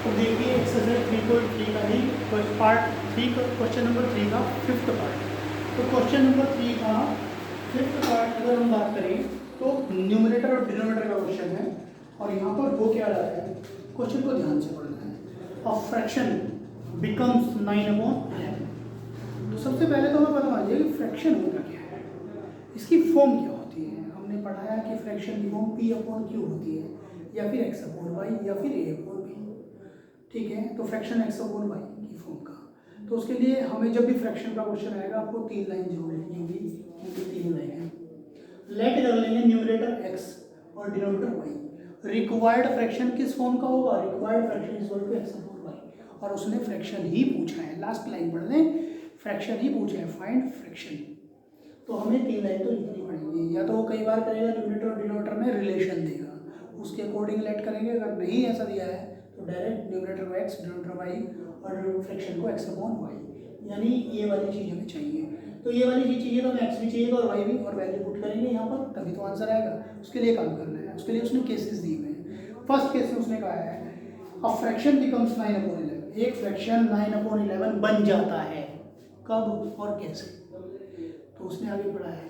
तो देखिए एक्सरसाइज 3.3 का ही पार्ट 3 का क्वेश्चन नंबर 3 का फिफ्थ पार्ट। तो क्वेश्चन नंबर 3 का फिफ्थ पार्ट अगर हम बात करें तो न्यूमरेटर और डिनोमिनेटर का क्वेश्चन है। और यहाँ पर वो क्या रहा है, क्वेश्चन को ध्यान से पढ़ना है। A fraction becomes 9/11। तो सबसे पहले तो हमें पता होना चाहिए कि फ्रैक्शन होता क्या है, इसकी फॉर्म क्या होती है। हमने पढ़ा है कि फ्रैक्शन की फॉर्म P/Q होती है, या फिर x/y या फिर A/B। ठीक है, तो फ्रैक्शन x/y की फॉर्म का, तो उसके लिए हमें जब भी फ्रैक्शन का क्वेश्चन आएगा आपको 3 लाइन जरूर लिखनी होगी, क्योंकि 3 लाइन है। लेट कर लेंगे न्यूमरेटर x और डिनोमिनेटर y। रिक्वायर्ड फ्रैक्शन किस फॉर्म का होगा, required fraction is equal to x/y। और उसने फ्रैक्शन ही पूछा है, लास्ट लाइन पढ़ लें, फ्रैक्शन ही पूछा है, फाइंड फ्रैक्शन। तो हमें 3 लाइन तो लिखनी पड़ेगी, या तो वो कई बार करेगा न्यूमरेटर और डिनोमिनेटर में रिलेशन देगा, उसके अकॉर्डिंग लेट करेंगे। अगर नहीं ऐसा दिया है तो डायरेक्ट न्यूमरेटर को x, डिनोमिनेटर y और फ्रैक्शन को x/y, यानी ये वाली चीज़ हमें चाहिए। तो ये वाली चीज़ चाहिए तो हमें x भी चाहिए और y भी, और वैल्यू पुट करेंगे यहाँ पर, तभी तो आंसर आएगा। उसके लिए काम करना है, उसके लिए उसने केसेस दिए हुए हैं। फर्स्ट केस में उसने कहा है अ फ्रैक्शन बिकम्स 9/11। एक फ्रैक्शन 9/11 बन जाता है, कब और कैसे। तो उसने आगे पढ़ा है,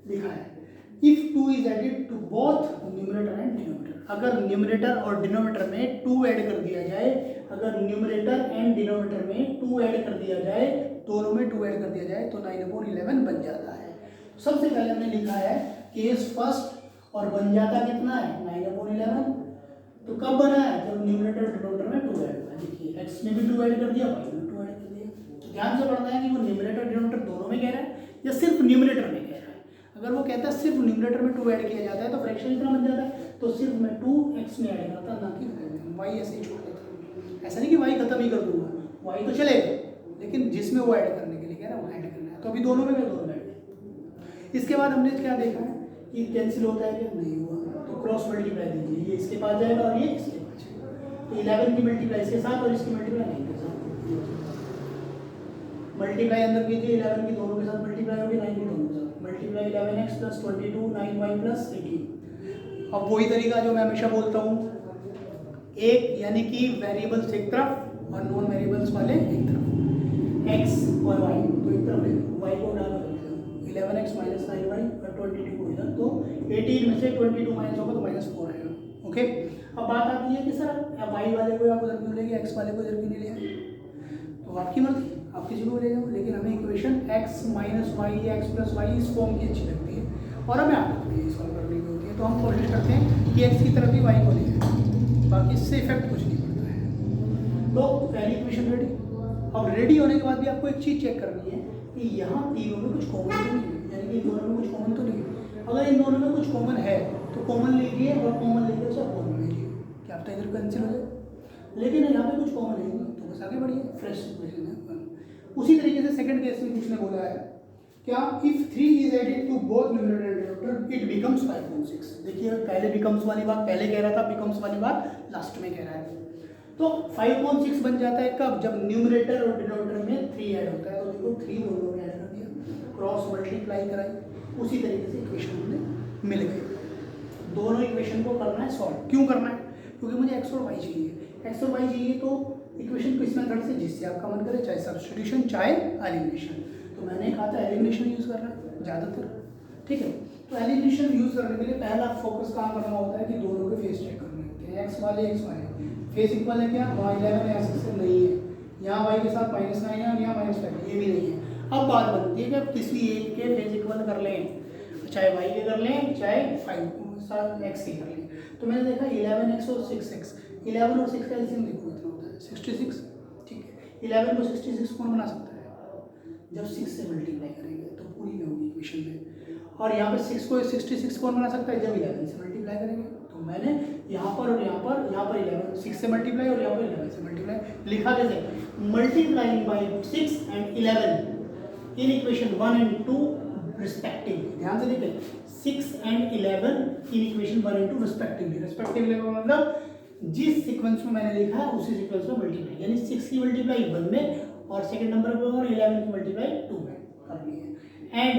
लिखा है if 2 is added to both numerator and denominator. अगर न्यूमरेटर और डिनोमिनेटर में 2 ऐड कर दिया जाए, अगर न्यूमरेटर एंड डिनोमिनेटर में 2 ऐड कर दिया जाए, दोनों में 2 ऐड कर दिया जाए तो 9/11 बन जाता है। सबसे पहले हमने लिखा है केस फर्स्ट, और बन जाता कितना है 9/11। तो कब बना है, जब न्यूमरेटर और डिनोमिनेटर में 2 ऐड हुआ। देखिए एक्स में भी 2 ऐड कर दिया, वाई में 2 ऐड कर दिया। तो ध्यान से पढ़ना है कि वो न्यूमरेटर डिनोमिनेटर दोनों में कह रहा है या सिर्फ न्यूमरेटर में कह रहा है। अगर वो कहता है सिर्फ न्यूमरेटर में 2 ऐड किया जाता है तो फ्रैक्शन इतना बन जाता है, तो सिर्फ मैं 2 एक्स में ऐड करता, ना कि वाई ऐसे ही छोड़ देता। ऐसा नहीं कि वाई खत्म ही कर दूंगा, वाई तो चलेगा, लेकिन जिसमें वो ऐड करने के लिए कह रहा है वो ऐड करना है, तो अभी दोनों में मैं दोनों में ऐड। इसके बाद हमने क्या देखा है कि कैंसिल होता है क्या, नहीं हुआ, तो क्रॉस मल्टीप्लाई दीजिए, ये इसके पास जाएगा और ये इसके पास जाएगा। तो 11 की मल्टीप्लाई इसके साथ और इसकी मल्टीप्लाई नहीं के साथ। मल्टीप्लाई अंदर कीजिए, 11 की दोनों के साथ मल्टीप्लाई होगी, 9 की दोनों के साथ मल्टीप्लाई, 11x + 22 9y + 18। अब वही तरीका जो मैं हमेशा बोलता हूँ, एक यानी कि वेरिएबल्स एक तरफ और नॉन वेरिएबल्स वाले एक तरफ, x और y तो एक तरफ ले लो, y को उठा कर 11x - 9y और 22 को इधर, तो 18 में से 22 माइनस होगा तो -4 आएगा। ओके, अब बात आती है कि सर y वाले को आप उधर क्यों ले गए, x वाले को इधर क्यों नहीं ले, तो आपकी मर्जी, आप किसी को ले जाओ, लेकिन हमें इक्वेशन x - y या x + y इस फॉर्म की अच्छी लगती है और हमें आदत होती है सॉल्व करने की होती है, तो हम कोशिश करते हैं कि x की तरफ ही y को ले जाए, बाकी इससे इफेक्ट कुछ नहीं पड़ता है। तो पहली इक्वेशन रेडी। अब रेडी होने के बाद भी आपको एक चीज़ चेक करनी है कि यहाँ तीनों में कुछ कॉमन तो नहीं है, यानी कि इन दोनों में कुछ कॉमन तो नहीं है। अगर इन दोनों में कुछ कॉमन है तो कॉमन लीजिए और कॉमन लेके उसे कॉमन लीजिए, क्या आपका इधर कैंसिल हो जाए। लेकिन यहाँ पे कुछ कॉमन है तो बस आगे बढ़िए, फ्रेश इक्वेशन है। उसी तरीके से सेकंड केस में उसने बोला है क्या, if 3 is added to both numerator and denominator it becomes 5.6। देखिए पहले बिकम्स वाली बात पहले कह रहा था, बिकम्स वाली बात लास्ट में कह रहा है। तो 5.6 बन जाता है कब, जब न्यूमरेटर और डिनोमिनेटर में 3 ऐड होता है। तो देखो 3 दोनों में ऐड कर दिया, क्रॉस मल्टीप्लाई कराई, उसी तरीके से इक्वेशन हमें मिल गई। दोनों इक्वेशन को करना है सॉल्व। क्यों करना है, क्योंकि मुझे एक्स और वाई चाहिए। एक्स और वाई चाहिए तो इक्वेशन किस मेथड से, जिससे आपका मन करे, चाहे सब्स्टिट्यूशन चाहे एलिमिनेशन। तो मैंने कहा था एलिमिनेशन यूज़ करना है ज़्यादातर, ठीक है। तो एलिमिनेशन यूज़ करने के लिए पहला फोकस काम करना होता है कि दोनों के फेस चेक करने होते हैं, एक्स वाले एक्स वाले फेस इक्वल है क्या, वहाँ 11 है, ऐसे नहीं है, यहाँ वाई के साथ -9 है और यहाँ -5 ये भी नहीं है। अब बात बनती है कि अब किसी एक के फेस इक्वल कर लें, चाहे वाई के कर लें चाहे 5 एक्स के कर लें। तो मैंने देखा 11x और 6x, 11 और 6 का एलसीएम देखो कितना होता है 66, ठीक है। 11 को 66 कौन बना सकता है, जब 6 से मल्टीप्लाई करेंगे तो पूरी में होगी इक्वेशन में। और यहाँ पे 6 को 66 कौन बना सकता है, जब 11 से मल्टीप्लाई करेंगे। तो मैंने यहाँ पर और यहाँ पर 11 6 से मल्टीप्लाई और यहाँ पर 11 से मल्टीप्लाई लिखा कैसे, multiplying by 6 and 11 in equation 1 and 2 respectively. ध्यान से देखें 6 and 11 in equation 1 and 2 respectively. Respectively का मतलब जिस सीक्वेंस में मैंने लिखा है उसी सीक्वेंस में मल्टीप्लाई, यानी 6 की मल्टीप्लाई 1 में और सेकंड नंबर पे और 11 की मल्टीप्लाई 2 में करनी है। And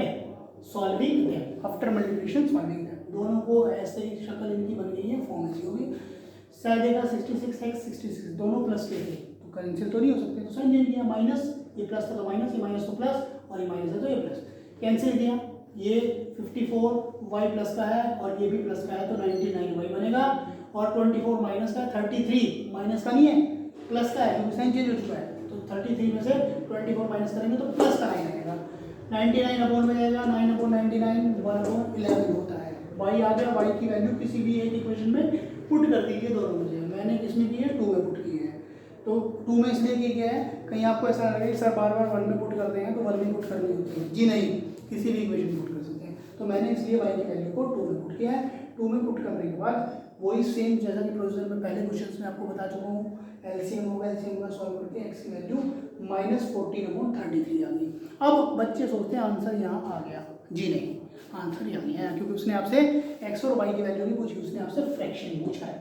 solving them, after multiplication solving them, दोनों को ऐसे ही शक्ल इनकी बन गई है, फॉर्म ऐसी होगी साइड देगा 66x 66 दोनों प्लस के थे तो कैंसिल तो नहीं हो सकते, तो साइन चेंज किया, माइनस ये प्लस था तो माइनस, ये माइनस तो प्लस और ये माइनस है तो ये प्लस, कैंसिल किया। ये 54 y प्लस का है और ये भी प्लस का है तो 99 y बनेगा, और 24 माइनस का है, 33 माइनस का नहीं है प्लस का है क्योंकि साइन चेंज हो चुका है, तो 33 में से 24 माइनस करेंगे तो प्लस का 9 आएगा, 99 अपॉन में जाएगा, 9 अपॉन 99 1/11 होता है। y आ गया, y की वैल्यू किसी भी एक इक्वेशन में पुट कर दीजिए दोनों में से, मैंने किसमें की है 2 में पुट की है, तो 2 में इसलिए की गया है कहीं आपको ऐसा लगे सर बार बार 1 में पुट करते हैं तो 1 में पुट करनी होती है, जी नहीं, किसी भी इक्वेशन पुट कर सकते हैं, तो मैंने इसलिए y की वैल्यू को 2 में पुट किया है। 2 में पुट करने के बाद वही सेम जैसा कि प्रोसीजर में पहले क्वेश्चन में आपको बता चुका हूँ, एलसीएम होगा सॉल्व करके x की वैल्यू -14/33 आ गई। अब बच्चे सोचते हैं आंसर यहाँ आ गया, जी नहीं, आंसर यहाँ नहीं है क्योंकि उसने आपसे x और y की वैल्यू नहीं पूछी, उसने आपसे फ्रैक्शन पूछा है।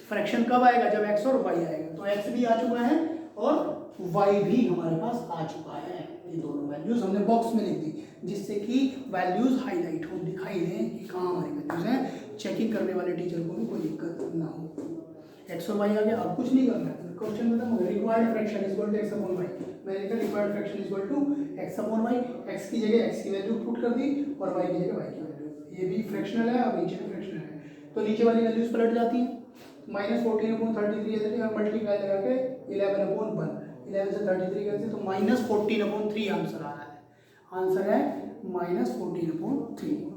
फ्रैक्शन कब आएगा, जब x और y आएगा, तो x भी आ चुका है और y भी हमारे पास आ चुका है, ये दोनों वैल्यूज हमने बॉक्स में लिख दी जिससे कि वैल्यूज हाईलाइट हो, दिखाई दें कि कहाँ हमारी वैल्यूज हैं, चेकिंग करने वाले टीचर को भी कोई दिक्कत ना हो। x और y आ गया, अब कुछ नहीं करना है, क्वेश्चन खत्म हो गया। Required fraction is equal to x upon y, मैंने लिखा required fraction is equal to x upon y, x की जगह x की वैल्यू पुट कर दी और y की जगह y की वैल्यू, ये भी फ्रैक्शनल है और नीचे भी फ्रैक्शनल है, तो नीचे वाली वैल्यूज पलट जाती हैं, -14/33 और मल्टीप्लाई लगा के 11/1, 11 से 33 कैसे, तो -14/3 आंसर आ रहा है, आंसर है -14/3।